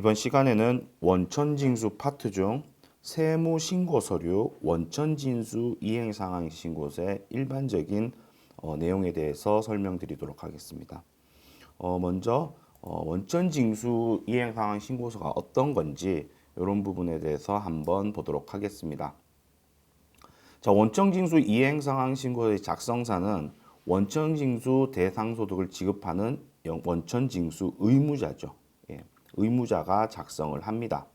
이번 시간에는 원천징수 파트 중 세무신고 서류 원천징수 이행상황 신고서의 일반적인 내용에 대해서 설명드리도록 하겠습니다. 먼저 원천징수 이행상황 신고서가 어떤 건지 이런 부분에 대해서 한번 보도록 하겠습니다. 자, 원천징수 이행상황 신고서의 작성사는 원천징수 대상소득을 지급하는 원천징수 의무자죠. 예, 의무자가 작성을 합니다.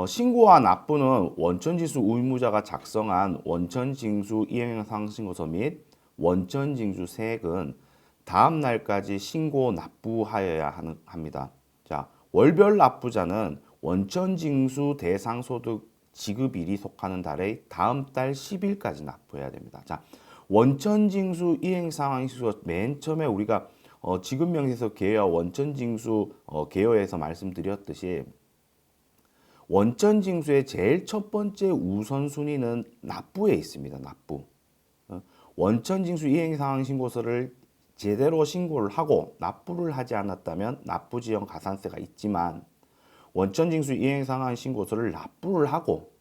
신고와 납부는 원천징수 의무자가 작성한 원천징수 이행상황 신고서 및 원천징수세액은 다음 날까지 신고 납부하여야 합니다. 자, 월별 납부자는 원천징수 대상소득 지급일이 속하는 달의 다음 달 10일까지 납부해야 됩니다. 자, 원천징수 이행상황신고서 맨 처음에 우리가 지급명세서 개요, 원천징수 개요에서 말씀드렸듯이 원천징수의 제일 첫 번째 우선순위는 납부에 있습니다. 납부. 원천징수 이행상황신고서를 제대로 신고를 하고 납부를 하지 않았다면 납부지연 가산세가 있지만 원천징수 이행상황신고서를 납부를 하고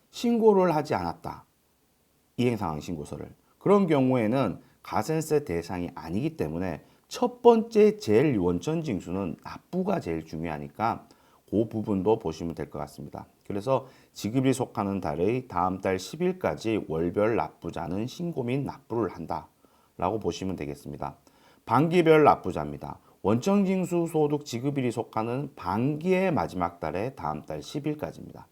신고를 하지 않았다. 이행상황신고서를. 그런 경우에는 가산세 대상이 아니기 때문에 첫 번째 제일 원천징수는 납부가 제일 중요하니까 그 부분도 보시면 될 것 같습니다. 그래서 지급이 속하는 달의 다음 달 10일까지 월별 납부자는 신고 및 납부를 한다 라고 보시면 되겠습니다. 반기별 납부자입니다. 원천징수 소득 지급일이 속하는 반기의 마지막 달에 다음 달 10일까지입니다.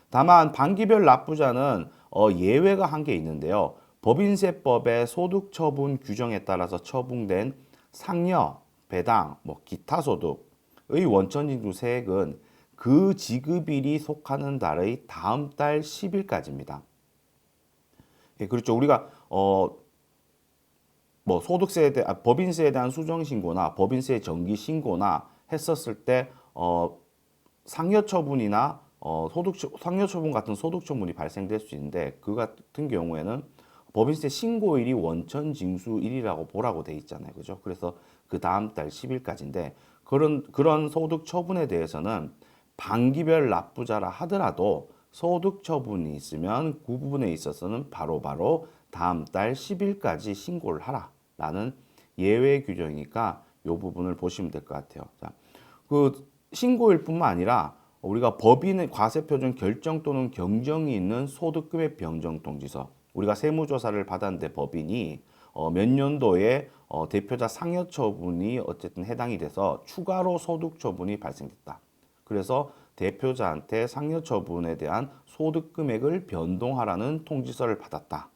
다만 반기별 납부자는 예외가 한 개 있는데요. 법인세법의 소득처분 규정에 따라서 처분된 상여, 배당, 기타 소득의 원천징수 세액은 그 지급일이 속하는 달의 다음 달 10일까지입니다. 예, 그렇죠. 우리가 소득세에 대한 법인세에 대한 수정 신고나 법인세 정기 신고나 했었을 때 상여 처분이나 상여 처분 같은 소득 처분이 발생될 수 있는데 그 같은 경우에는 법인세 신고일이 원천징수일이라고 보라고 돼 있잖아요. 그죠? 그래서 그 다음 달 10일까지인데 그런 소득 처분에 대해서는 반기별 납부자라 하더라도 소득 처분이 있으면 그 부분에 있어서는 바로 다음 달 10일까지 신고를 하라라는 예외 규정이니까 이 부분을 보시면 될 것 같아요. 자, 그 신고일뿐만 아니라 우리가 법인의 과세표준 결정 또는 경정이 있는 소득금액 변경 통지서, 우리가 세무조사를 받았는데 법인이 몇 년도에 대표자 상여 처분이 어쨌든 해당이 돼서 추가로 소득 처분이 발생됐다. 그래서 대표자한테 상여 처분에 대한 소득 금액을 변동하라는 통지서를 받았다.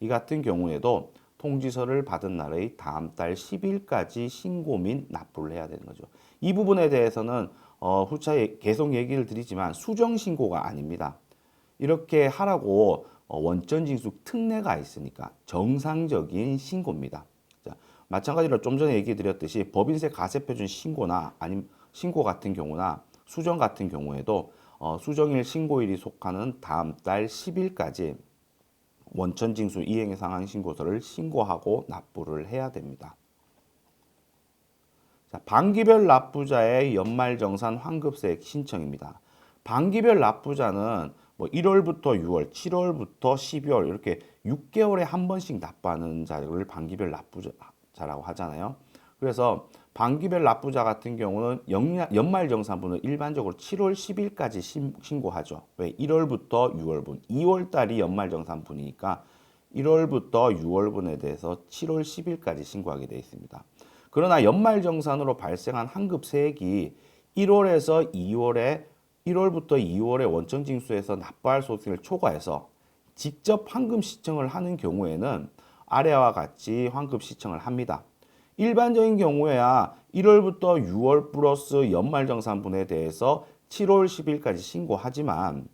이 같은 경우에도 통지서를 받은 날의 다음 달 10일까지 신고 및 납부를 해야 되는 거죠. 이 부분에 대해서는 후차에 계속 얘기를 드리지만 수정 신고가 아닙니다. 이렇게 하라고 원천징수 특례가 있으니까 정상적인 신고입니다. 자, 마찬가지로 좀 전에 얘기 드렸듯이 법인세 가세표준 신고나 아니면 신고 같은 경우나 수정 같은 경우에도 수정일 신고일이 속하는 다음 달 10일까지 원천징수 이행 상황 신고서를 신고하고 납부를 해야 됩니다. 자, 반기별 납부자의 연말정산 환급세액 신청입니다. 반기별 납부자는 1월부터 6월, 7월부터 12월 이렇게 6개월에 한 번씩 납부하는 자를 반기별 납부자라고 하잖아요. 그래서 반기별 납부자 같은 경우는 연말정산분을 일반적으로 7월 10일까지 신고하죠. 왜? 1월부터 6월분, 2월달이 연말정산분이니까 1월부터 6월분에 대해서 7월 10일까지 신고하게 되어 있습니다. 그러나 연말정산으로 발생한 환급세액이 1월부터 2월에 원천징수에서 납부할 소득을 초과해서 직접 환급 시청을 하는 경우에는 아래와 같이 환급 시청을 합니다. 일반적인 경우에야 1월부터 6월 플러스 연말정산분에 대해서 7월 10일까지 신고하지만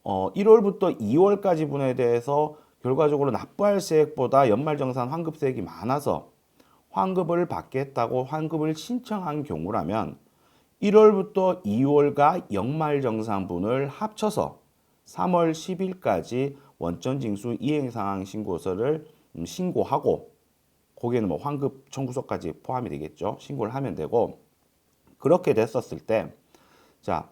1월부터 2월까지 분에 대해서 결과적으로 납부할 세액보다 연말정산 환급세액이 많아서 환급을 받겠다고 환급을 신청한 경우라면 1월부터 2월과 연말정산분을 합쳐서 3월 10일까지 원천징수 이행상황 신고서를 신고하고 거기에는 환급 청구서까지 포함이 되겠죠. 신고를 하면 되고 그렇게 됐었을 때 자,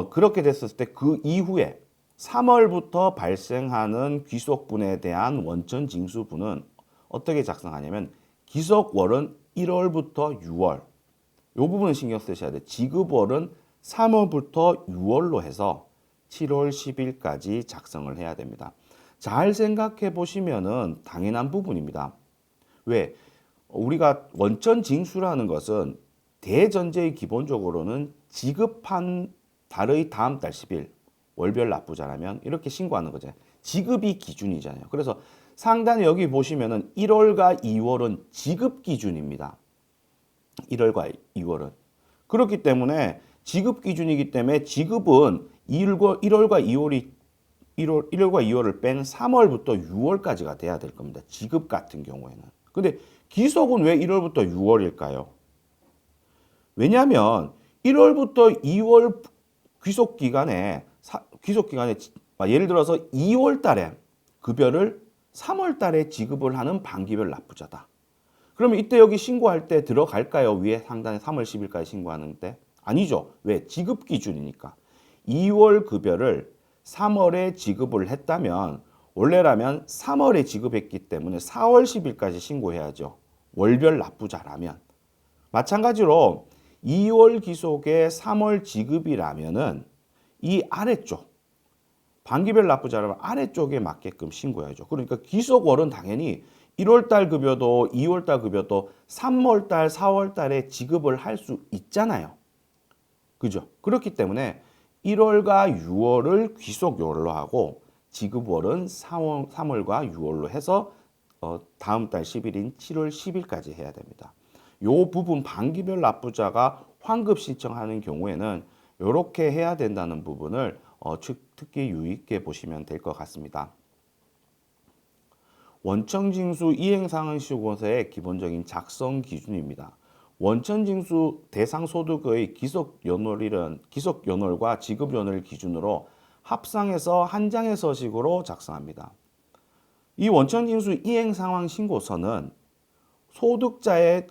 그렇게 됐을 때 그 이후에 3월부터 발생하는 귀속분에 대한 원천 징수분은 어떻게 작성하냐면 기속월은 1월부터 6월. 요 부분 신경 쓰셔야 돼. 지급월은 3월부터 6월로 해서 7월 10일까지 작성을 해야 됩니다. 잘 생각해 보시면은 당연한 부분입니다. 왜? 우리가 원천 징수라는 것은 대전제의 기본적으로는 지급한 달의 다음 달 10일 월별 납부자라면 이렇게 신고하는 거죠. 지급이 기준이잖아요. 그래서 상단에 여기 보시면은 1월과 2월은 지급 기준입니다. 1월과 2월은. 그렇기 때문에 지급 기준이기 때문에 지급은 1월과 2월을 뺀 3월부터 6월까지가 돼야 될 겁니다. 지급 같은 경우에는. 근데 기속은 왜 1월부터 6월일까요? 왜냐하면 1월부터 2월 귀속 기간에 예를 들어서 2월 달에 급여를 3월 달에 지급을 하는 반기별 납부자다. 그러면 이때 여기 신고할 때 들어갈까요? 위에 상단에 3월 10일까지 신고하는 때? 아니죠. 왜? 지급 기준이니까. 2월 급여를 3월에 지급을 했다면 원래라면 3월에 지급했기 때문에 4월 10일까지 신고해야죠. 월별 납부자라면. 마찬가지로 2월 기속에 3월 지급이라면은 이 아래쪽 반기별 납부자라면 아래쪽에 맞게끔 신고해야죠. 그러니까 기속월은 당연히 1월달 급여도 2월달 급여도 3월달, 4월달에 지급을 할 수 있잖아요. 그죠? 그렇기 때문에 1월과 6월을 귀속월로 하고 지급월은 3월과 6월로 해서 다음 달 10일인 7월 10일까지 해야 됩니다. 요 부분 반기별 납부자가 환급 신청하는 경우에는 이렇게 해야 된다는 부분을 특히 유의 있게 보시면 될 것 같습니다. 원천징수 이행상환신고서의 기본적인 작성 기준입니다. 원천징수 대상 소득의 기속연월과 지급연월 기준으로 합상해서 한 장의 서식으로 작성합니다. 이 원천징수 이행상환신고서는 소득자의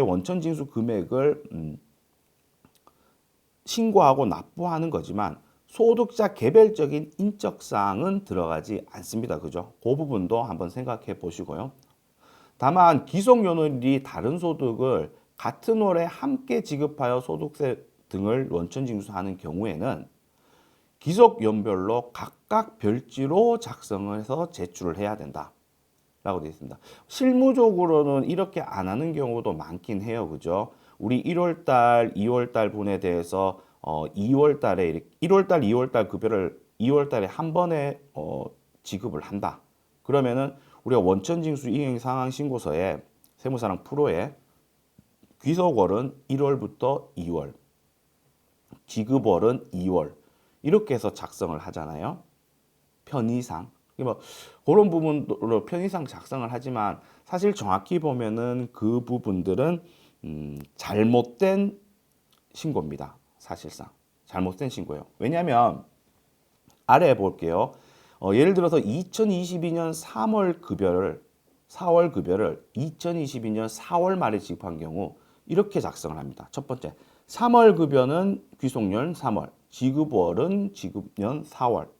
원천징수 금액을 신고하고 납부하는 거지만 소득자 개별적인 인적사항은 들어가지 않습니다. 그죠? 그 부분도 한번 생각해 보시고요. 다만 기속연월이 다른 소득을 같은 월에 함께 지급하여 소득세 등을 원천징수하는 경우에는 기속연별로 각각 별지로 작성을 해서 제출을 해야 된다. 라고 되어 있습니다. 실무적으로는 이렇게 안 하는 경우도 많긴 해요. 그죠? 우리 1월달, 2월달 분에 대해서 2월달에 1월달, 2월달 급여를 2월달에 한 번에 지급을 한다. 그러면은 우리가 원천징수 이행상환신고서에 세무사랑 프로에 귀속월은 1월부터 2월, 지급월은 2월 이렇게 해서 작성을 하잖아요. 편의상. 뭐 그런 부분으로 편의상 작성을 하지만 사실 정확히 보면은 그 부분들은 잘못된 신고입니다. 사실상 잘못된 신고예요. 왜냐하면 아래에 볼게요. 예를 들어서 2022년 4월 급여를 2022년 4월 말에 지급한 경우 이렇게 작성을 합니다. 첫 번째, 3월 급여는 귀속년 3월, 지급월은 지급년 4월.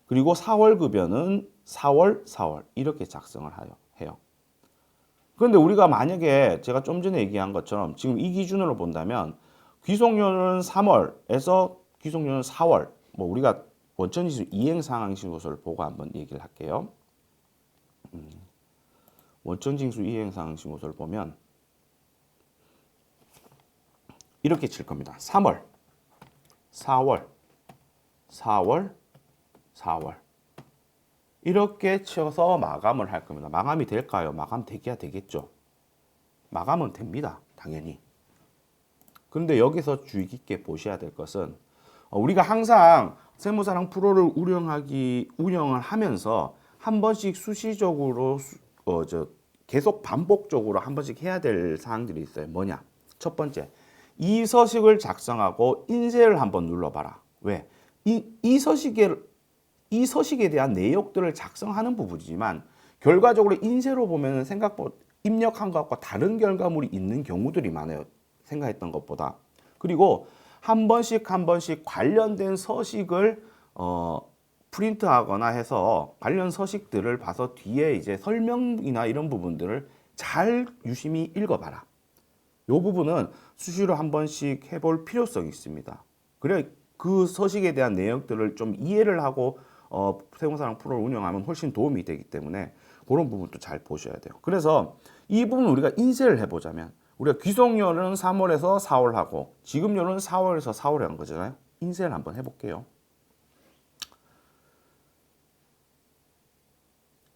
그리고 4월 급여는 4월 이렇게 작성을 해요. 그런데 우리가 만약에 제가 좀 전에 얘기한 것처럼 지금 이 기준으로 본다면 귀속년은 3월에서 귀속년은 4월 뭐 우리가 원천징수 이행상환신고서를 보고 한번 얘기를 할게요. 원천징수 이행상환신고서를 보면 이렇게 칠 겁니다. 3월, 4월 이렇게 쳐서 마감을 할 겁니다. 마감이 될까요? 마감 되겠죠. 마감은 됩니다. 당연히. 그런데 여기서 주의 깊게 보셔야 될 것은 우리가 항상 세무사랑 프로를 운영을 하면서 한 번씩 수시적으로 계속 반복적으로 한 번씩 해야 될 사항들이 있어요. 뭐냐? 첫 번째, 이 서식을 작성하고 인쇄를 한번 눌러봐라. 왜? 이 서식에 대한 내역들을 작성하는 부분이지만 결과적으로 인쇄로 보면 생각보다 입력한 것과 다른 결과물이 있는 경우들이 많아요. 생각했던 것보다. 그리고 한 번씩 한 번씩 관련된 서식을 프린트하거나 해서 관련 서식들을 봐서 뒤에 이제 설명이나 이런 부분들을 잘 유심히 읽어봐라. 이 부분은 수시로 한 번씩 해볼 필요성이 있습니다. 그래 그 서식에 대한 내용들을 좀 이해를 하고 세무사랑 프로를 운영하면 훨씬 도움이 되기 때문에 그런 부분도 잘 보셔야 돼요. 그래서 이 부분 우리가 인쇄를 해보자면 우리가 귀속료는 3월에서 4월 하고 지급료는 4월에서 4월에 한 거잖아요. 인쇄를 한번 해볼게요.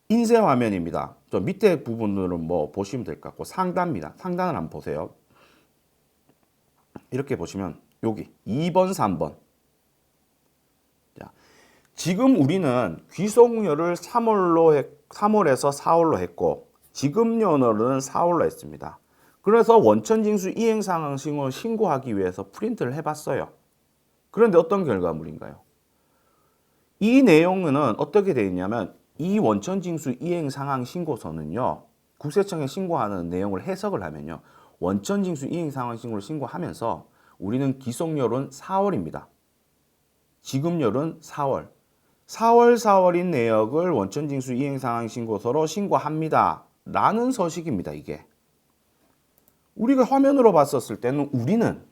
인쇄 화면입니다. 저 밑에 부분들은 뭐 보시면 될 것 같고 상단입니다. 상단을 한번 보세요. 이렇게 보시면 여기 2번, 3번. 자, 지금 우리는 귀속료를 3월에서 4월로 했고 지급료는 4월로 했습니다. 그래서 원천징수 이행상황을 신고하기 위해서 프린트를 해봤어요. 그런데 어떤 결과물인가요? 이 내용은 어떻게 되어 있냐면 이 원천징수 이행상황 신고서는요. 국세청에 신고하는 내용을 해석을 하면요. 원천징수 이행상황 신고를 신고하면서 우리는 기속료는 4월입니다. 지급료는 4월. 4월인 내역을 원천징수 이행상황 신고서로 신고합니다. 라는 서식입니다. 이게. 우리가 화면으로 봤었을 때는 우리는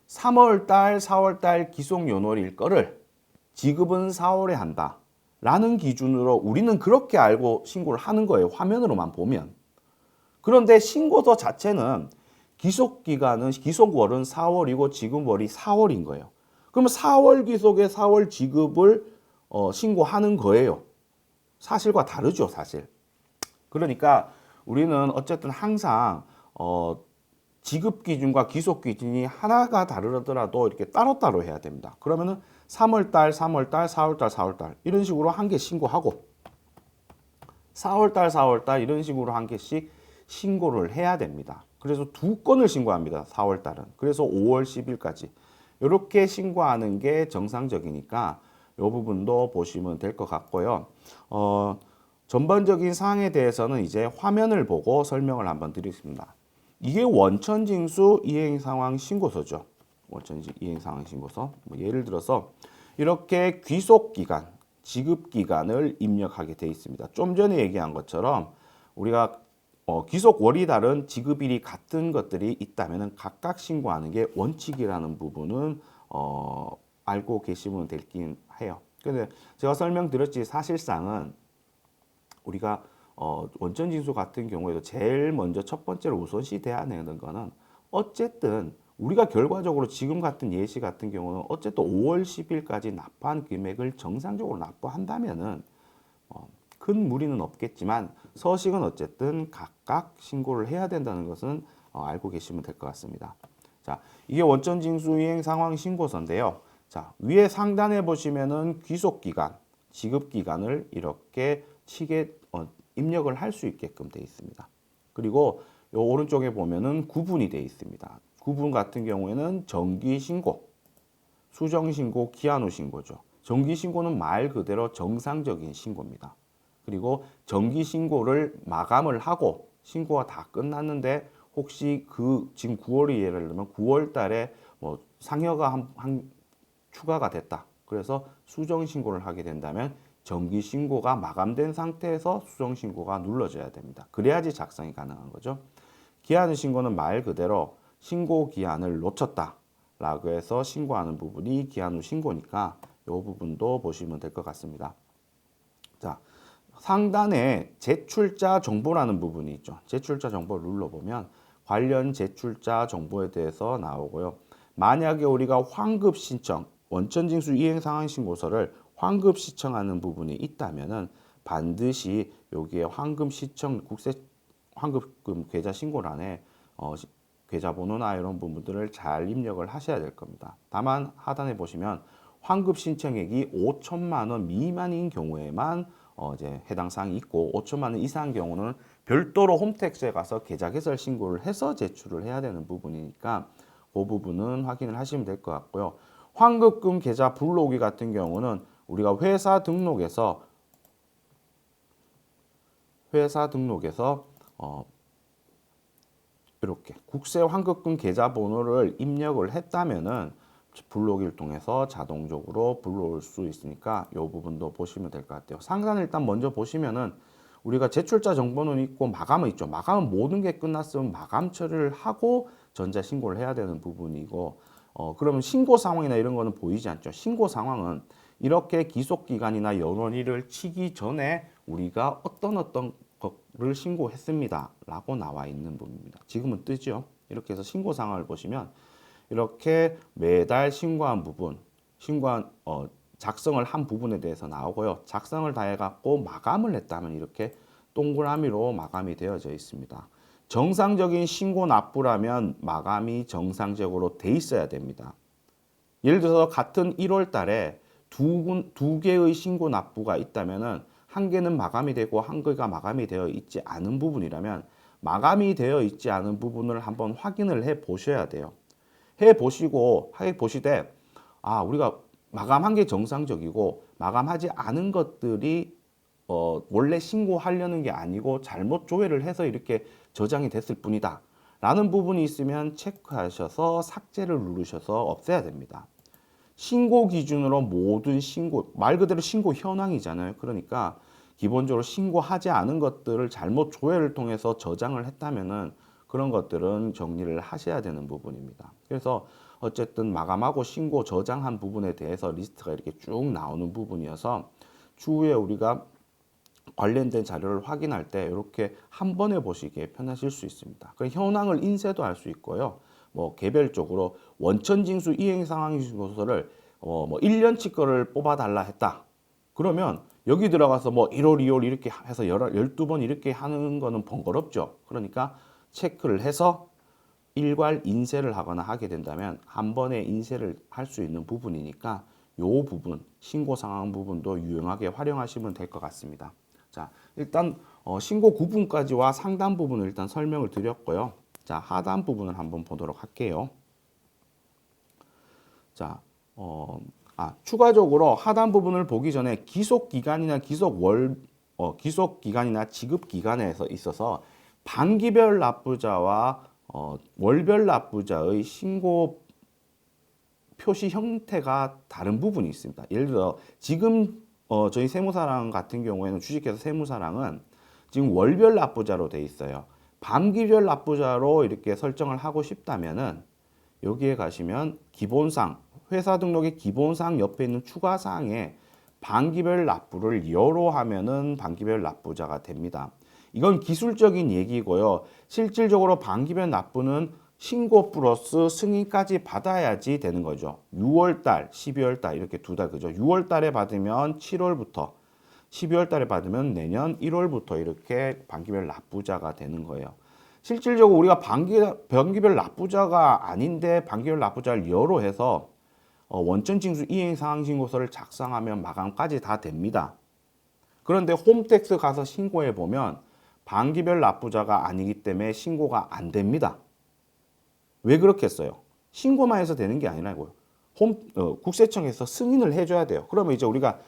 3월달, 4월달 기속연월일 거를 지급은 4월에 한다. 라는 기준으로 우리는 그렇게 알고 신고를 하는 거예요. 화면으로만 보면. 그런데 신고서 자체는 기속기간은 기속월은 4월이고 지급월이 4월인 거예요. 그러면 4월 기속에 4월 지급을 신고하는 거예요. 사실과 다르죠, 사실. 그러니까 우리는 어쨌든 항상 지급 기준과 기속 기준이 하나가 다르더라도 이렇게 따로따로 해야 됩니다. 그러면은 3월달, 3월달, 4월달, 4월달 이런 식으로 한 개 신고하고 4월달, 4월달 이런 식으로 한 개씩 신고를 해야 됩니다. 그래서 두 건을 신고합니다. 4월달은. 그래서 5월 10일까지 이렇게 신고하는 게 정상적이니까 이 부분도 보시면 될 것 같고요. 전반적인 사항에 대해서는 이제 화면을 보고 설명을 한번 드리겠습니다. 이게 원천징수 이행상황 신고서죠. 원천징수 이행상황 신고서. 예를 들어서 이렇게 귀속기간, 지급기간을 입력하게 되어 있습니다. 좀 전에 얘기한 것처럼 우리가 귀속월이 다른 지급일이 같은 것들이 있다면 각각 신고하는 게 원칙이라는 부분은 알고 계시면 될긴 해요. 근데 제가 설명드렸지 사실상은 우리가 원천징수 같은 경우에도 제일 먼저 첫 번째로 우선시 돼야 되는 거는 어쨌든 우리가 결과적으로 지금 같은 예시 같은 경우는 어쨌든 5월 10일까지 납부한 금액을 정상적으로 납부한다면은 큰 무리는 없겠지만 서식은 어쨌든 각각 신고를 해야 된다는 것은 알고 계시면 될 것 같습니다. 자, 이게 원천징수 이행 상황 신고서인데요. 자, 위에 상단에 보시면은 귀속기간, 지급기간을 이렇게 치게 입력을 할 수 있게끔 되어 있습니다. 그리고 요 오른쪽에 보면은 구분이 되어 있습니다. 구분 같은 경우에는 정기신고, 수정신고, 기한 후 신고죠. 정기신고는 말 그대로 정상적인 신고입니다. 그리고 정기신고를 마감을 하고 신고가 다 끝났는데 혹시 지금 9월이 예를 들면 9월 달에 뭐 상여가 한 추가가 됐다. 그래서 수정신고를 하게 된다면 정기신고가 마감된 상태에서 수정신고가 눌러져야 됩니다. 그래야지 작성이 가능한 거죠. 기한 신고는 말 그대로 신고 기한을 놓쳤다 라고 해서 신고하는 부분이 기한 후 신고니까 이 부분도 보시면 될 것 같습니다. 자, 상단에 제출자 정보라는 부분이 있죠. 제출자 정보를 눌러보면 관련 제출자 정보에 대해서 나오고요. 만약에 우리가 환급 신청, 원천징수 이행상황 신고서를 환급 신청하는 부분이 있다면은 반드시 여기에 환급 신청 환급금 계좌 신고란에 계좌번호나 이런 부분들을 잘 입력을 하셔야 될 겁니다. 다만 하단에 보시면 환급 신청액이 5천만 원 미만인 경우에만 이제 해당 사항이 있고 5천만 원 이상인 경우는 별도로 홈택스에 가서 계좌 개설 신고를 해서 제출을 해야 되는 부분이니까 그 부분은 확인을 하시면 될 것 같고요. 환급금 계좌 불러오기 같은 경우는 우리가 회사 등록에서 이렇게 국세 환급금 계좌번호를 입력을 했다면은 불러오기를 통해서 자동적으로 불러올 수 있으니까 이 부분도 보시면 될 것 같아요. 상단을 일단 먼저 보시면은 우리가 제출자 정보는 있고 마감은 있죠. 마감은 모든 게 끝났으면 마감 처리를 하고 전자 신고를 해야 되는 부분이고, 그러면 신고 상황이나 이런 거는 보이지 않죠. 신고 상황은 이렇게 기속 기간이나 연원일을 치기 전에 우리가 어떤 거를 신고했습니다 라고 나와 있는 부분입니다. 지금은 뜨죠. 이렇게 해서 신고 상황을 보시면 이렇게 매달 신고한 부분, 신고한 작성을 한 부분에 대해서 나오고요. 작성을 다 해갖고 마감을 했다면 이렇게 동그라미로 마감이 되어져 있습니다. 정상적인 신고 납부라면 마감이 정상적으로 돼 있어야 됩니다. 예를 들어서 같은 1월 달에 두 개의 신고 납부가 있다면은 한 개는 마감이 되고 한 개가 마감이 되어 있지 않은 부분이라면 마감이 되어 있지 않은 부분을 한번 확인을 해 보셔야 돼요. 해 보시되 우리가 마감한 게 정상적이고 마감하지 않은 것들이 원래 신고하려는 게 아니고 잘못 조회를 해서 이렇게 저장이 됐을 뿐이다 라는 부분이 있으면 체크하셔서 삭제를 누르셔서 없애야 됩니다. 신고 기준으로 모든 신고, 말 그대로 신고 현황이잖아요. 그러니까 기본적으로 신고하지 않은 것들을 잘못 조회를 통해서 저장을 했다면은 그런 것들은 정리를 하셔야 되는 부분입니다. 그래서 어쨌든 마감하고 신고 저장한 부분에 대해서 리스트가 이렇게 쭉 나오는 부분이어서 추후에 우리가 관련된 자료를 확인할 때 이렇게 한 번에 보시기에 편하실 수 있습니다. 그 현황을 인쇄도 할 수 있고요. 뭐 개별적으로 원천징수 이행 상황신고서를 뭐 1년치 거를 뽑아달라 했다. 그러면 여기 들어가서 뭐 1월, 2월 이렇게 해서 12번 이렇게 하는 거는 번거롭죠. 그러니까 체크를 해서 일괄 인쇄를 하거나 하게 된다면 한 번에 인쇄를 할 수 있는 부분이니까 요 부분, 신고 상황 부분도 유용하게 활용하시면 될 것 같습니다. 자, 일단 신고 구분까지와 상단 부분을 일단 설명을 드렸고요. 자, 하단 부분을 한번 보도록 할게요. 자, 추가적으로 하단 부분을 보기 전에 기속 기간이나 기속 기간이나 지급 기간에 있어서 반기별 납부자와 월별 납부자의 신고 표시 형태가 다른 부분이 있습니다. 예를 들어 지금 저희 세무사랑 같은 경우에는 주식회사 세무사랑은 지금 월별 납부자로 돼 있어요. 반기별 납부자로 이렇게 설정을 하고 싶다면은 여기에 가시면 기본사항, 회사 등록의 기본사항 옆에 있는 추가사항에 반기별 납부를 여로 하면은 반기별 납부자가 됩니다. 이건 기술적인 얘기고요. 실질적으로 반기별 납부는 신고 플러스 승인까지 받아야지 되는 거죠. 6월달, 12월달 이렇게 두 달 그죠. 6월달에 받으면 7월부터, 12월달에 받으면 내년 1월부터 이렇게 반기별 납부자가 되는 거예요. 실질적으로 우리가 반기별 납부자가 아닌데 반기별 납부자를 여로 해서 원천징수 이행상황신고서를 작성하면 마감까지 다 됩니다. 그런데 홈택스 가서 신고해 보면 반기별 납부자가 아니기 때문에 신고가 안 됩니다. 왜 그렇겠어요? 신고만 해서 되는 게 아니라고요. 국세청에서 승인을 해줘야 돼요. 그러면 이제 우리가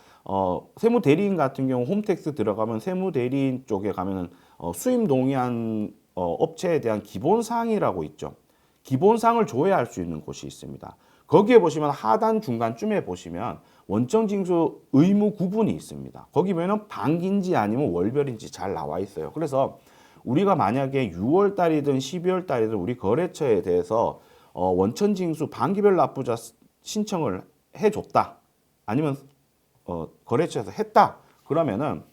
세무대리인 같은 경우 홈택스 들어가면 세무대리인 쪽에 가면은 수임 동의한 업체에 대한 기본사항이라고 있죠. 기본사항을 조회할 수 있는 곳이 있습니다. 거기에 보시면 하단 중간쯤에 보시면 원천징수 의무 구분이 있습니다. 거기 보면 반기인지 아니면 월별인지 잘 나와 있어요. 그래서 우리가 만약에 6월 달이든 12월 달이든 우리 거래처에 대해서 원천징수 반기별 납부자 신청을 해줬다. 아니면 거래처에서 했다. 그러면은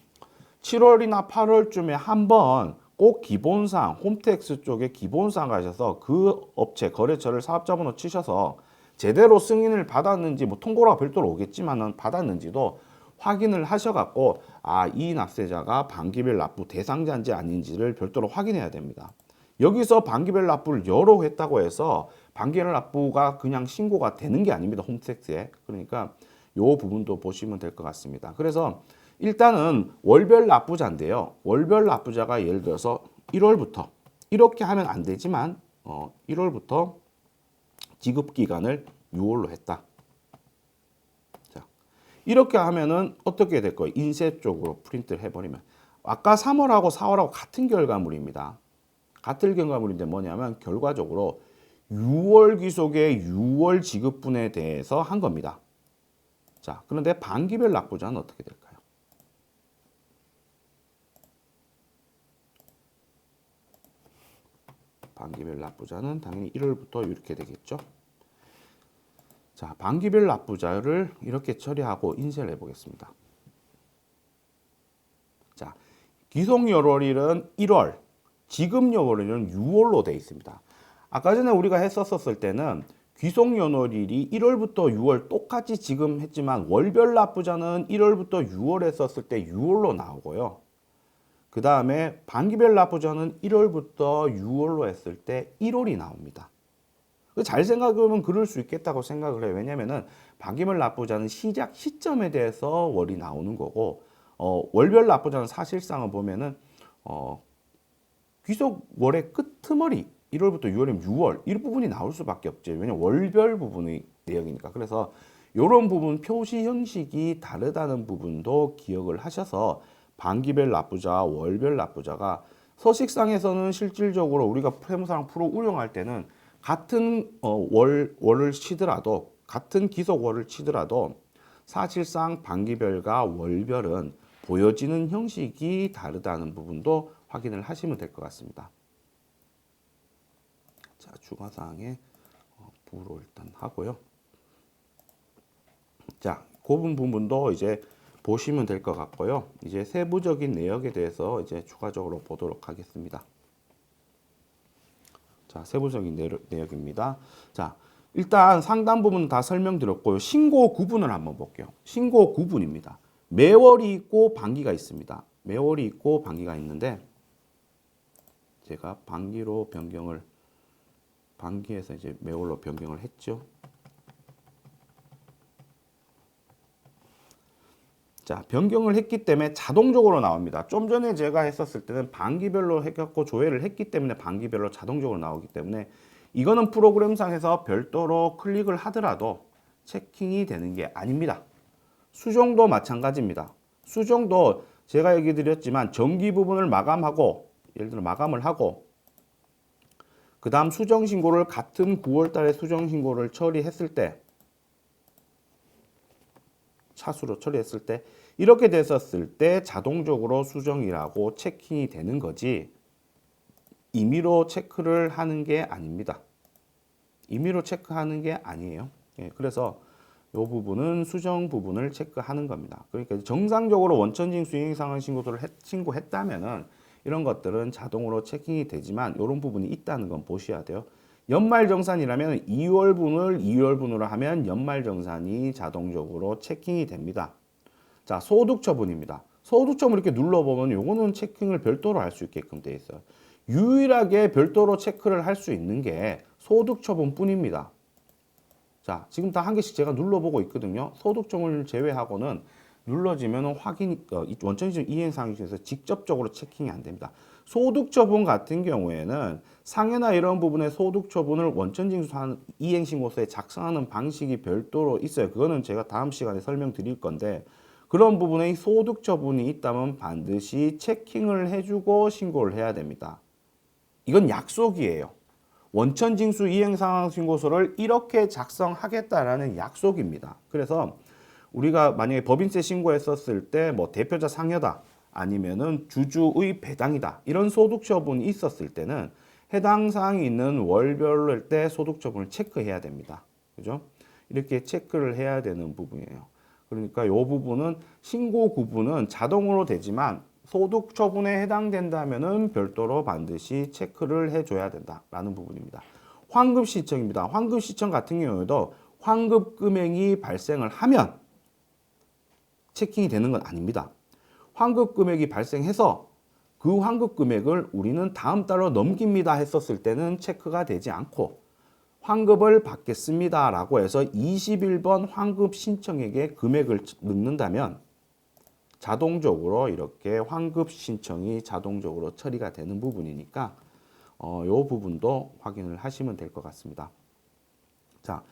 7월이나 8월쯤에 한번 꼭 기본사항, 홈택스 쪽에 기본사항 가셔서 그 업체, 거래처를 사업자번호 치셔서 제대로 승인을 받았는지, 뭐 통보가 별도로 오겠지만은 받았는지도 확인을 하셔갖고 이 납세자가 반기별 납부 대상자인지 아닌지를 별도로 확인해야 됩니다. 여기서 반기별 납부를 여러 했다고 해서 반기별 납부가 그냥 신고가 되는 게 아닙니다. 홈택스에. 그러니까 요 부분도 보시면 될 것 같습니다. 그래서 일단은 월별 납부자인데요. 월별 납부자가 예를 들어서 1월부터 이렇게 하면 안 되지만 1월부터 지급 기간을 6월로 했다. 자, 이렇게 하면은 어떻게 될 거예요? 인쇄 쪽으로 프린트를 해버리면 아까 3월하고 4월하고 같은 결과물입니다. 같을 경과물인데 뭐냐면 결과적으로 6월 귀속의 6월 지급분에 대해서 한 겁니다. 자, 그런데 반기별 납부자는 어떻게 될까요? 반기별 납부자는 당연히 1월부터 이렇게 되겠죠. 자, 반기별 납부자를 이렇게 처리하고 인쇄를 해보겠습니다. 자, 기속여월일은 1월, 지급여월일은 6월로 되어 있습니다. 아까 전에 우리가 했었을 때는 귀속연월일이 1월부터 6월 똑같이 지급했지만 월별 납부자는 1월부터 6월 했었을 때 6월로 나오고요. 그 다음에 반기별 납부자는 1월부터 6월로 했을 때 1월이 나옵니다. 잘 생각해보면 그럴 수 있겠다고 생각을 해요. 왜냐면은 반기별 납부자는 시작 시점에 대해서 월이 나오는 거고, 월별 납부자는 사실상은 보면은 귀속월의 끄트머리 1월부터 6월이면 6월 이 부분이 나올 수밖에 없죠. 왜냐면 월별 부분의 내역이니까. 그래서 이런 부분 표시 형식이 다르다는 부분도 기억을 하셔서 반기별 납부자, 월별 납부자가 서식상에서는 실질적으로 우리가 세무사랑 프로 운영할 때는 같은 월을 치더라도 같은 기속월을 치더라도 사실상 반기별과 월별은 보여지는 형식이 다르다는 부분도 확인을 하시면 될 것 같습니다. 자, 추가사항에 부로 일단 하고요. 자, 그 부분도 이제 보시면 될 것 같고요. 이제 세부적인 내역에 대해서 이제 추가적으로 보도록 하겠습니다. 자, 세부적인 내역입니다. 자, 일단 상단 부분 다 설명드렸고요. 신고 구분을 한번 볼게요. 신고 구분입니다. 매월이 있고 반기가 있습니다. 매월이 있고 반기가 있는데 제가 반기로 변경을 반기에서 이제 매월로 변경을 했죠. 자, 변경을 했기 때문에 자동적으로 나옵니다. 좀 전에 제가 했었을 때는 반기별로 해갖고 조회를 했기 때문에 반기별로 자동적으로 나오기 때문에 이거는 프로그램상에서 별도로 클릭을 하더라도 체킹이 되는 게 아닙니다. 수정도 마찬가지입니다. 수정도 제가 얘기 드렸지만 정기 부분을 마감하고 예를 들어 마감을 하고 그 다음 수정신고를 같은 9월 달에 수정신고를 처리했을 때 차수로 처리했을 때 이렇게 됐었을 때 자동적으로 수정이라고 체킹이 되는 거지 임의로 체크를 하는 게 아닙니다. 임의로 체크하는 게 아니에요. 예, 그래서 이 부분은 수정 부분을 체크하는 겁니다. 그러니까 정상적으로 원천징수 이행상환 신고서를 신고했다면은 이런 것들은 자동으로 체킹이 되지만 이런 부분이 있다는 건 보셔야 돼요. 연말정산이라면 2월분을 2월분으로 하면 연말정산이 자동적으로 체킹이 됩니다. 자, 소득처분입니다. 소득처분 이렇게 눌러보면 요거는 체킹을 별도로 할 수 있게끔 되어 있어요. 유일하게 별도로 체크를 할 수 있는 게 소득처분뿐입니다. 자, 지금 다 한 개씩 제가 눌러보고 있거든요. 소득처분을 제외하고는 눌러지면 확인, 원천징수 이행사항 중에서 직접적으로 체킹이 안 됩니다. 소득처분 같은 경우에는 상해나 이런 부분의 소득처분을 원천징수 이행신고서에 작성하는 방식이 별도로 있어요. 그거는 제가 다음 시간에 설명드릴 건데 그런 부분에 소득처분이 있다면 반드시 체킹을 해주고 신고를 해야 됩니다. 이건 약속이에요. 원천징수 이행상환신고서를 이렇게 작성하겠다라는 약속입니다. 그래서 우리가 만약에 법인세 신고했었을 때 뭐 대표자 상여다 아니면은 주주의 배당이다 이런 소득처분이 있었을 때는 해당 사항이 있는 월별로 때 소득처분을 체크해야 됩니다. 그죠? 이렇게 체크를 해야 되는 부분이에요. 그러니까 이 부분은 신고 구분은 자동으로 되지만 소득처분에 해당된다면은 별도로 반드시 체크를 해줘야 된다라는 부분입니다. 환급시청입니다. 환급시청 같은 경우에도 환급 금액이 발생을 하면 체킹이 되는 건 아닙니다. 환급 금액이 발생해서 그 환급 금액을 우리는 다음 달로 넘깁니다 했었을 때는 체크가 되지 않고 환급을 받겠습니다 라고 해서 21번 환급 신청액에 금액을 넣는다면 자동적으로 이렇게 환급 신청이 자동적으로 처리가 되는 부분이니까 이 부분도 확인을 하시면 될 것 같습니다. 자,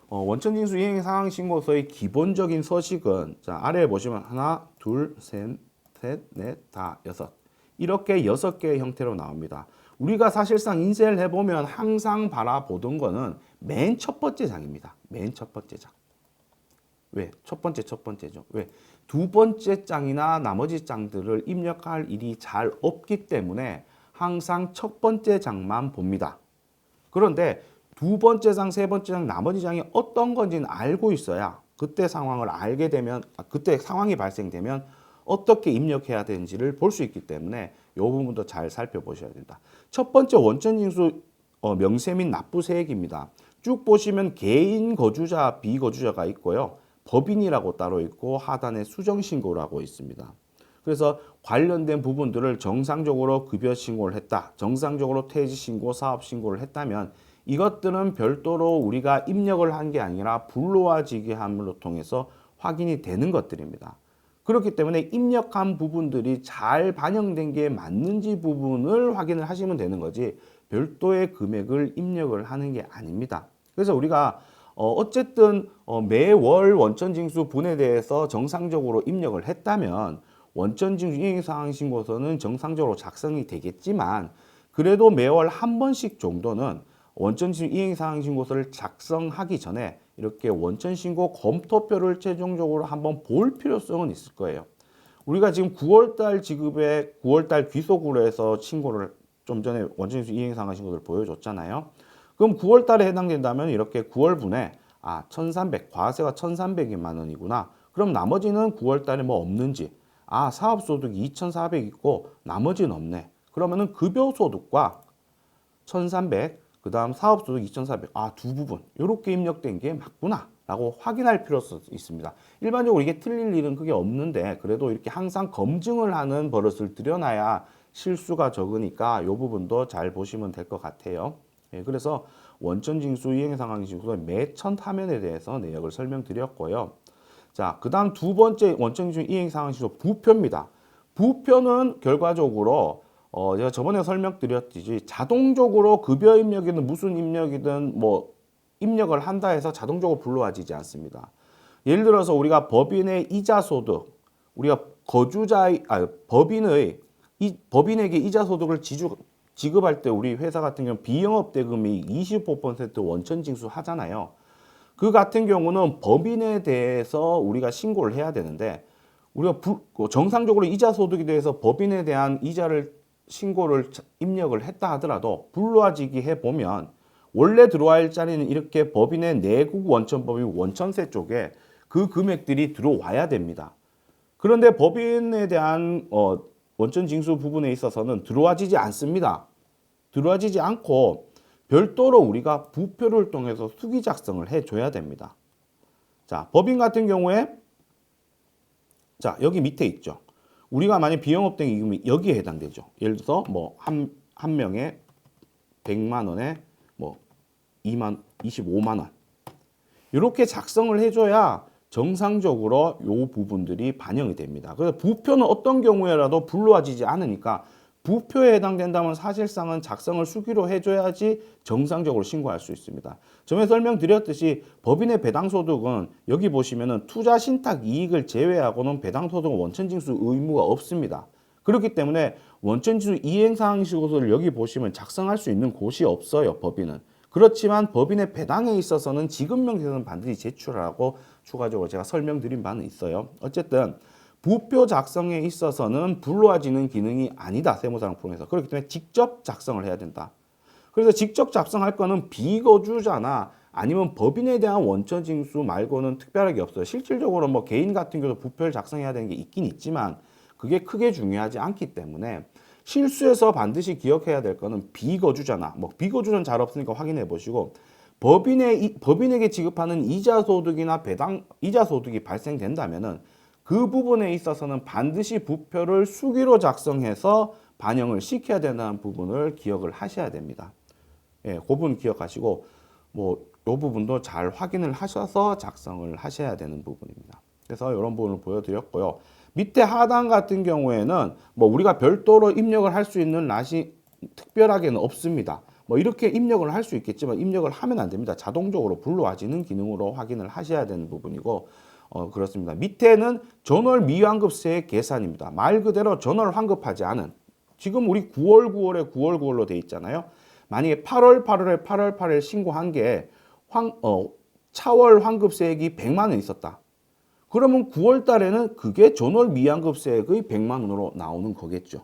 원천징수 이행상환신고서의 기본적인 서식은 자, 아래에 보시면 하나, 둘, 셋, 넷, 다, 여섯 이렇게 6개의 형태로 나옵니다. 우리가 사실상 인쇄를 해보면 항상 바라보던 거는 맨 첫 번째 장입니다. 맨 첫 번째 장. 왜? 첫 번째죠. 왜? 두 번째 장이나 나머지 장들을 입력할 일이 잘 없기 때문에 항상 첫 번째 장만 봅니다. 그런데 두 번째 장, 세 번째 장, 나머지 장이 어떤 건지는 알고 있어야 그때 상황을 알게 되면, 그때 상황이 발생되면 어떻게 입력해야 되는지를 볼 수 있기 때문에 이 부분도 잘 살펴보셔야 된다. 첫 번째 원천징수 명세 및 납부세액입니다. 쭉 보시면 개인 거주자, 비거주자가 있고요. 법인이라고 따로 있고 하단에 수정신고라고 있습니다. 그래서 관련된 부분들을 정상적으로 급여 신고를 했다. 정상적으로 퇴직 신고, 사업 신고를 했다면 이것들은 별도로 우리가 입력을 한 게 아니라 불로와 지기함으로 통해서 확인이 되는 것들입니다. 그렇기 때문에 입력한 부분들이 잘 반영된 게 맞는지 부분을 확인을 하시면 되는 거지 별도의 금액을 입력을 하는 게 아닙니다. 그래서 우리가 어쨌든 매월 원천징수 분에 대해서 정상적으로 입력을 했다면 원천징수 이행사항신고서는 정상적으로 작성이 되겠지만 그래도 매월 한 번씩 정도는 원천징수 이행사항신고서를 작성하기 전에 이렇게 원천신고 검토표를 최종적으로 한번 볼 필요성은 있을 거예요. 우리가 지금 9월달 지급에 9월달 귀속으로 해서 신고를 좀 전에 원천징수 이행사항신고서를 보여줬잖아요. 그럼 9월달에 해당된다면 이렇게 9월분에 1,300 과세가 1,300만 원이구나. 그럼 나머지는 9월달에 뭐 없는지 사업소득이 2,400 있고 나머지는 없네. 그러면은 급여소득과 1,300 그 다음 사업소득 2,400 두 부분 이렇게 입력된 게 맞구나 라고 확인할 필요성이 있습니다. 일반적으로 이게 틀릴 일은 크게 없는데 그래도 이렇게 항상 검증을 하는 버릇을 들여놔야 실수가 적으니까 이 부분도 잘 보시면 될 것 같아요. 그래서 원천징수 이행상황징수 매천 화면에 대해서 내역을 설명드렸고요. 자, 그 다음 두 번째 원천징수 이행상황징수 부표입니다. 부표는 결과적으로 제가 저번에 설명드렸듯이 자동적으로 급여 입력이든 무슨 입력이든 뭐 입력을 한다 해서 자동적으로 불러와지지 않습니다. 예를 들어서 우리가 법인의 이자 소득, 우리가 법인에게 이자 소득을 지급할 때 우리 회사 같은 경우 비영업 대금이 25% 원천 징수하잖아요. 그 같은 경우는 법인에 대해서 우리가 신고를 해야 되는데 우리가 정상적으로 이자 소득에 대해서 법인에 대한 이자를 신고를 입력을 했다 하더라도 불로아지기 해보면 원래 들어와야 자리는 이렇게 법인의 내국 원천법인 원천세 쪽에 그 금액들이 들어와야 됩니다. 그런데 법인에 대한 원천 징수 부분에 있어서는 들어와지지 않습니다. 들어와지지 않고 별도로 우리가 부표를 통해서 수기 작성을 해줘야 됩니다. 자, 법인 같은 경우에 자 여기 밑에 있죠. 우리가 만약 비영업된 이금이 여기에 해당되죠. 예를 들어서 뭐 한 명에 100만 원에 뭐 25만 원 이렇게 작성을 해줘야 정상적으로 요 부분들이 반영이 됩니다. 그래서 부표는 어떤 경우에라도 불로와지지 않으니까 부표에 해당된다면 사실상은 작성을 수기로 해줘야지 정상적으로 신고할 수 있습니다. 전에 설명드렸듯이 법인의 배당소득은 여기 보시면은 투자신탁 이익을 제외하고는 배당소득은 원천징수 의무가 없습니다. 그렇기 때문에 원천징수 이행사항신고서를 여기 보시면 작성할 수 있는 곳이 없어요, 법인은. 그렇지만 법인의 배당에 있어서는 지급명세서는 반드시 제출하라고 추가적으로 제가 설명드린 바는 있어요. 어쨌든 부표 작성에 있어서는 불로와지는 기능이 아니다. 세무사항품에서. 그렇기 때문에 직접 작성을 해야 된다. 그래서 직접 작성할 거는 비거주자나 아니면 법인에 대한 원천징수 말고는 특별하게 없어요. 실질적으로 뭐 개인 같은 경우도 부표를 작성해야 되는 게 있긴 있지만 그게 크게 중요하지 않기 때문에 실수해서 반드시 기억해야 될 거는 비거주자나 뭐 비거주자는 잘 없으니까 확인해 보시고 법인에게 지급하는 이자 소득이나 이자 소득이 발생된다면은 그 부분에 있어서는 반드시 부표를 수기로 작성해서 반영을 시켜야 된다는 부분을 기억을 하셔야 됩니다. 그 부분 기억하시고 뭐 이 부분도 잘 확인을 하셔서 작성을 하셔야 되는 부분입니다. 그래서 이런 부분을 보여드렸고요. 밑에 하단 같은 경우에는 뭐 우리가 별도로 입력을 할 수 있는 낫이 특별하게는 없습니다. 뭐 이렇게 입력을 할 수 있겠지만 입력을 하면 안 됩니다. 자동적으로 불러와지는 기능으로 확인을 하셔야 되는 부분이고 그렇습니다. 밑에는 전월 미환급세의 계산입니다. 말 그대로 전월 환급하지 않은 지금 우리 9월 9월에 9월 9월로 돼 있잖아요. 만약에 8월 8월에 8월 8일 신고한 게 차월 환급세액이 100만 원 있었다. 그러면 9월 달에는 그게 전월 미환급세액의 100만 원으로 나오는 거겠죠.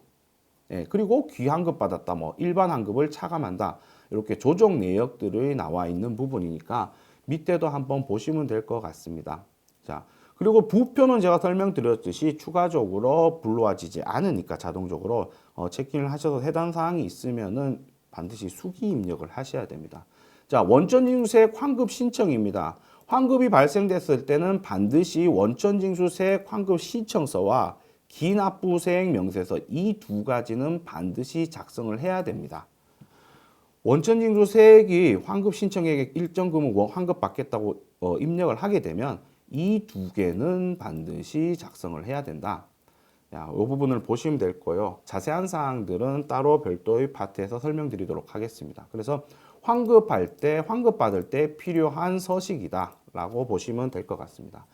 예, 그리고 귀환급 받았다, 뭐 일반 환급을 차감한다. 이렇게 조정 내역들이 나와 있는 부분이니까 밑에도 한번 보시면 될 것 같습니다. 자, 그리고 부표는 제가 설명드렸듯이 추가적으로 불러와지지 않으니까 자동적으로 체킹을 하셔서 해당 사항이 있으면은 반드시 수기 입력을 하셔야 됩니다. 자, 원천징수세액 환급 신청입니다. 환급이 발생됐을 때는 반드시 원천징수세액 환급 신청서와 기납부세액 명세서 이 두 가지는 반드시 작성을 해야 됩니다. 원천징수세액이 환급 신청액의 일정 금액 환급 받겠다고 입력을 하게 되면 이 두 개는 반드시 작성을 해야 된다. 이 부분을 보시면 될 거예요. 자세한 사항들은 따로 별도의 파트에서 설명드리도록 하겠습니다. 그래서 환급할 때, 환급 받을 때 필요한 서식이다 라고 보시면 될 것 같습니다.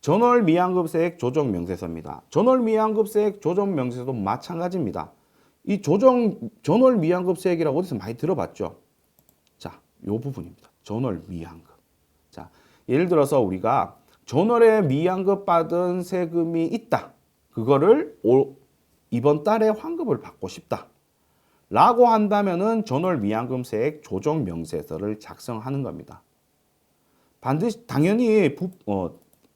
전월 미환급세액 조정 명세서입니다. 전월 미환급세액 조정 명세서도 마찬가지입니다. 이 전월 미환급세액이라고 어디서 많이 들어봤죠? 자, 요 부분입니다. 전월 미환급. 자, 예를 들어서 우리가 전월에 미환급 받은 세금이 있다. 그거를 이번 달에 환급을 받고 싶다. 라고 한다면은 전월 미환급세액 조정 명세서를 작성하는 겁니다. 반드시 당연히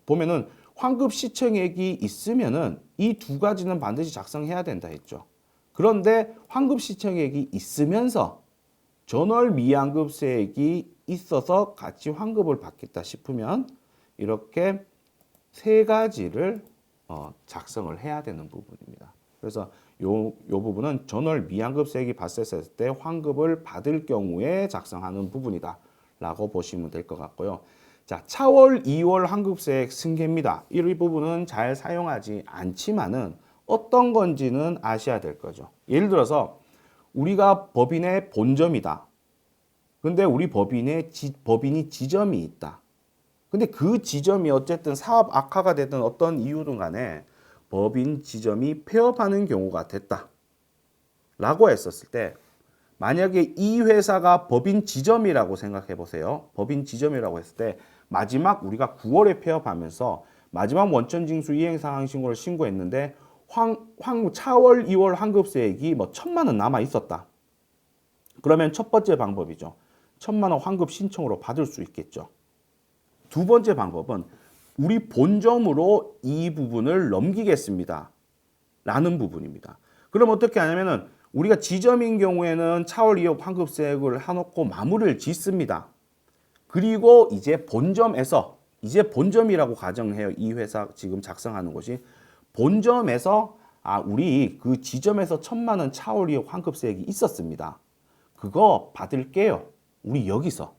보면은 환급 시청액이 있으면은 이 두 가지는 반드시 작성해야 된다 했죠. 그런데 환급 시청액이 있으면서 전월 미환급세액이 있어서 같이 환급을 받겠다 싶으면 이렇게 세 가지를 작성을 해야 되는 부분입니다. 그래서 요 부분은 전월 미환급세액이 발생했을 때 환급을 받을 경우에 작성하는 부분이다 라고 보시면 될 것 같고요. 자, 차월 2월 환급세액 승계입니다. 이 부분은 잘 사용하지 않지만은 어떤 건지는 아셔야 될 거죠. 예를 들어서 우리가 법인의 본점이다. 근데 우리 법인이 지점이 있다. 근데 그 지점이 어쨌든 사업 악화가 되든 어떤 이유든 간에 법인 지점이 폐업하는 경우가 됐다. 라고 했었을 때 만약에 이 회사가 법인 지점이라고 생각해 보세요. 법인 지점이라고 했을 때 마지막 우리가 9월에 폐업하면서 마지막 원천징수 이행상황신고를 신고했는데 차월 2월 환급세액이 뭐 1,000만 원 남아 있었다. 그러면 첫 번째 방법이죠. 1,000만 원 환급 신청으로 받을 수 있겠죠. 두 번째 방법은 우리 본점으로 이 부분을 넘기겠습니다. 라는 부분입니다. 그럼 어떻게 하냐면은 우리가 지점인 경우에는 차월 2월 환급세액을 해놓고 마무리를 짓습니다. 그리고 이제 본점이라고 가정해요. 이 회사 지금 작성하는 곳이 본점에서 우리 그 지점에서 1,000만 원 차월 2월 환급세액이 있었습니다. 그거 받을게요. 우리 여기서.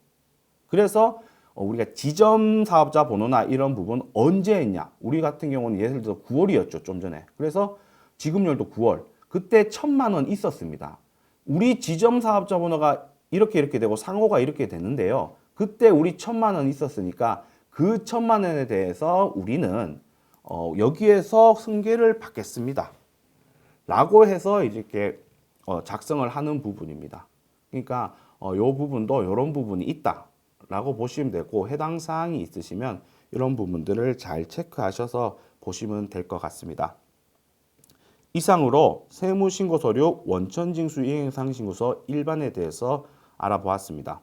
그래서 우리가 지점 사업자 번호나 이런 부분 언제 했냐? 우리 같은 경우는 예를 들어 9월이었죠. 좀 전에. 그래서 지급률도 9월. 그때 1,000만 원 있었습니다. 우리 지점 사업자 번호가 이렇게 되고 상호가 이렇게 되는데요. 그때 우리 1,000만 원 있었으니까 그 1,000만 원에 대해서 우리는 여기에서 승계를 받겠습니다. 라고 해서 이렇게 작성을 하는 부분입니다. 그러니까 요 부분도 이런 부분이 있다. 라고 보시면 되고 해당 사항이 있으시면 이런 부분들을 잘 체크하셔서 보시면 될 것 같습니다. 이상으로 세무신고서류 원천징수 이행상신고서 일반에 대해서 알아보았습니다.